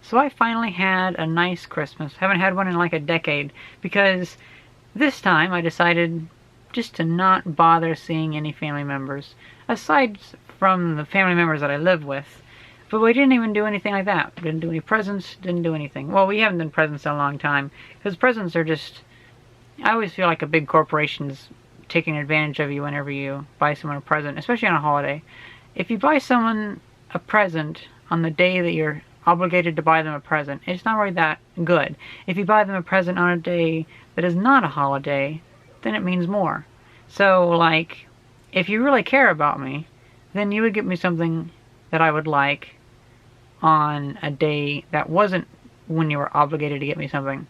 So I finally had a nice Christmas. Haven't had one in like a decade, because this time I decided just to not bother seeing any family members, aside from the family members that I live with. But we didn't even do anything like that. We didn't do any presents, didn't do anything. Well, we haven't done presents in a long time, because presents are just, I always feel like a big corporation's taking advantage of you whenever you buy someone a present, especially on a holiday. If you buy someone a present on the day that you're obligated to buy them a present, it's not really that good. If you buy them a present on a day that is not a holiday, then it means more. So, like, if you really care about me, then you would get me something that I would like on a day that wasn't when you were obligated to get me something.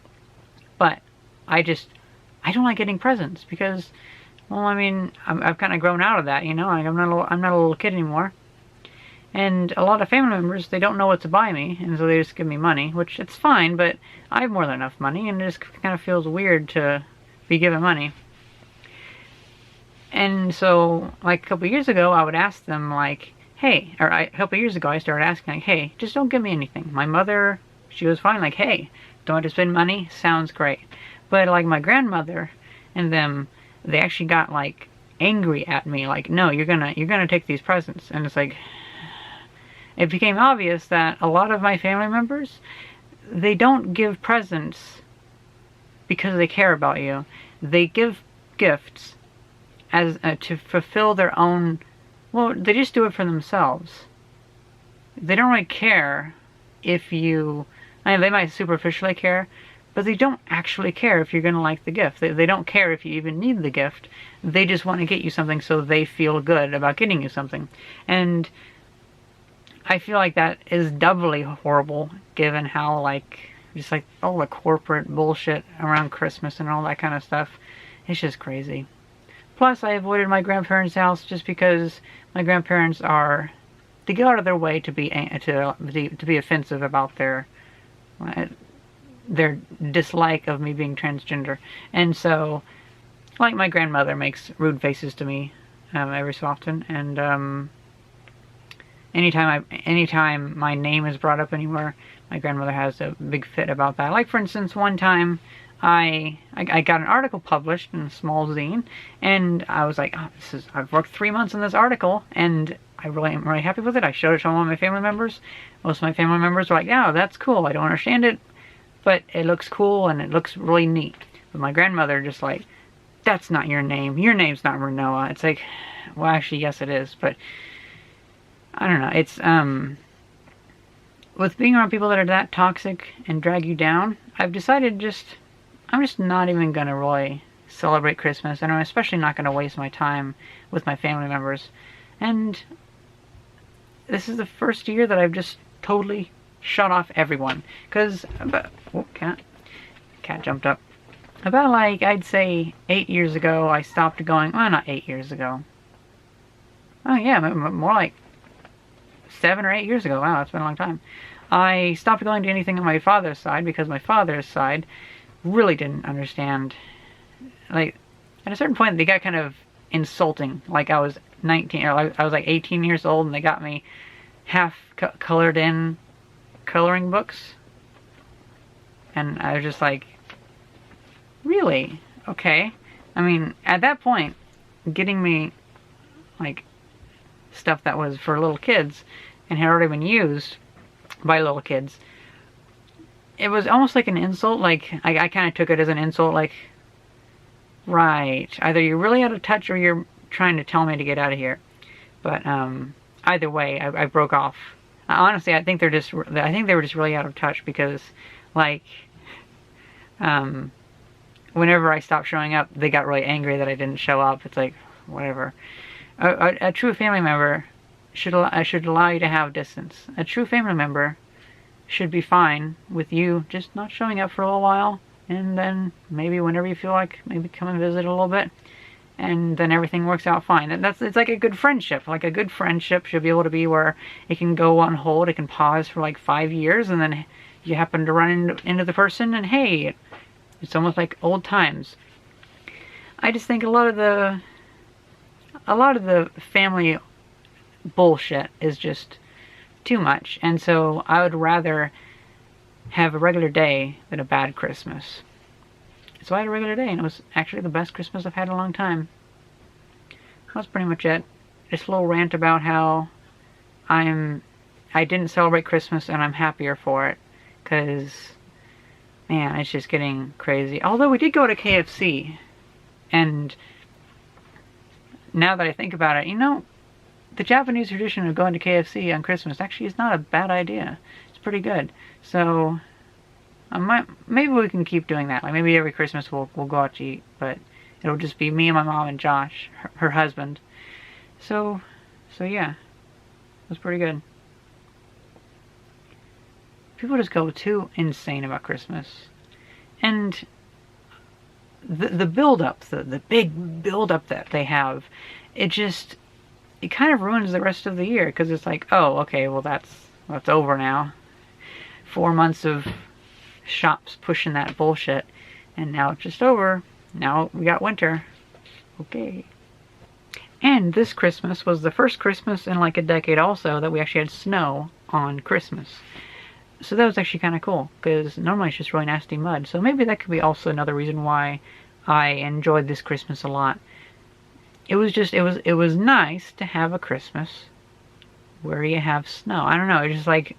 But I don't like getting presents because, well, I mean, I've kind of grown out of that, you know. I'm not a little kid anymore. And a lot of family members, they don't know what to buy me, and so they just give me money, which it's fine, but I have more than enough money, and it just kind of feels weird to be given money. And so, like a couple years ago, I would ask them, like, hey, a couple years ago, I started asking, like, hey, just don't give me anything. My mother, she was fine, like, hey, don't have to spend money, sounds great. But, like, my grandmother and them, they actually got, like, angry at me, like, no, you're gonna take these presents. And it's like, it became obvious that a lot of my family members, they don't give presents because they care about you. They give gifts as to fulfill their own, well, they just do it for themselves. They don't really care if you, I mean, they might superficially care, but they don't actually care if you're going to like the gift. They don't care if you even need the gift. They just want to get you something so they feel good about getting you something. And I feel like that is doubly horrible, given how, like, just like all the corporate bullshit around Christmas and all that kind of stuff. It's just crazy. Plus, I avoided my grandparents' house just because my grandparents they go out of their way to be offensive about their dislike of me being transgender. And so, like, my grandmother makes rude faces to me every so often, and anytime my name is brought up anywhere, my grandmother has a big fit about that. Like, for instance, one time I got an article published in a small zine, and I was like, oh, I've worked 3 months on this article, and I really am really happy with it. I showed it to one of my family members. Most of my family members were like, yeah, that's cool. I don't understand it, but it looks cool and it looks really neat. But my grandmother just like, that's not your name. Your name's not Renoa. It's like, well, actually, yes, it is, but I don't know. It's, with being around people that are that toxic and drag you down, I've decided I'm just not even gonna really celebrate Christmas, and I'm especially not gonna waste my time with my family members. And this is the first year that I've just totally shut off everyone. Cause, oh, cat jumped up. About, like, I'd say 8 years ago, I stopped going, well, not 8 years ago. Oh yeah, more like 7 or 8 years ago. Wow, that's been a long time. I stopped going to anything on my father's side because my father's side really didn't understand. Like, at a certain point, they got kind of insulting. Like, I was 19, or I was like 18 years old, and they got me half colored in coloring books. And I was just like, really? Okay. I mean, at that point, getting me, like, stuff that was for little kids and had already been used by little kids, it was almost like an insult. Like, I kind of took it as an insult, like, right, either you're really out of touch or you're trying to tell me to get out of here. But either way, I broke off. Honestly, I think they were just really out of touch because, like, whenever I stopped showing up, they got really angry that I didn't show up. It's like, whatever. A true family member should allow you to have distance. A true family member should be fine with you just not showing up for a little while, and then maybe whenever you feel like, maybe come and visit a little bit, and then everything works out fine. It's like a good friendship. Like, a good friendship should be able to be where it can go on hold, it can pause for like 5 years, and then you happen to run into the person, and hey, it's almost like old times. I just think a lot of the family bullshit is just too much, and so I would rather have a regular day than a bad Christmas. So I had a regular day, and it was actually the best Christmas I've had in a long time. That's pretty much it. Just a little rant about how I didn't celebrate Christmas and I'm happier for it. Because, man, it's just getting crazy. Although we did go to KFC. And now that I think about it, you know, the Japanese tradition of going to KFC on Christmas actually is not a bad idea. It's pretty good. So, maybe we can keep doing that. Like, maybe every Christmas we'll go out to eat. But it'll just be me and my mom and Josh, her husband. So yeah, it was pretty good. People just go too insane about Christmas. And the build-up, the big build-up that they have, it kind of ruins the rest of the year, because it's like, oh, okay, well that's over now. 4 months of shops pushing that bullshit, and now it's just over. Now we got winter. Okay. And this Christmas was the first Christmas in like a decade also that we actually had snow on Christmas. So that was actually kind of cool, because normally it's just really nasty mud. So maybe that could be also another reason why I enjoyed this Christmas a lot. It was nice to have a Christmas where you have snow. I don't know, it's just like,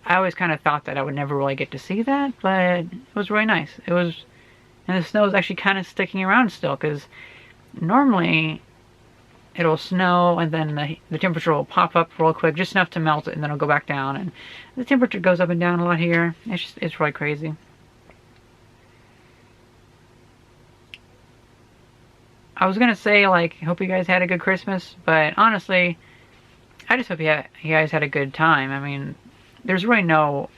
I always kind of thought that I would never really get to see that, but it was really nice. And the snow is actually kind of sticking around still, because normally it'll snow and then the temperature will pop up real quick, just enough to melt it, and then it'll go back down, and the temperature goes up and down a lot here. It's really crazy. I was gonna say, like, hope you guys had a good Christmas, but honestly, I just hope you guys had a good time. I mean, there's really no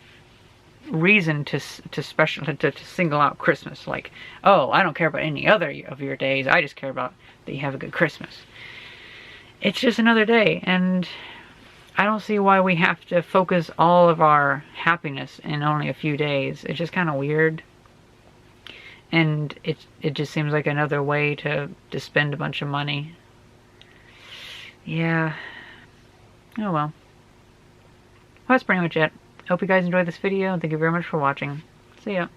reason to single out Christmas. Like, oh, I don't care about any other of your days. I just care about that you have a good Christmas. It's just another day, and I don't see why we have to focus all of our happiness in only a few days. It's just kind of weird. And it just seems like another way to spend a bunch of money. Yeah. Oh well. That's pretty much it. Hope you guys enjoyed this video, and thank you very much for watching. See ya.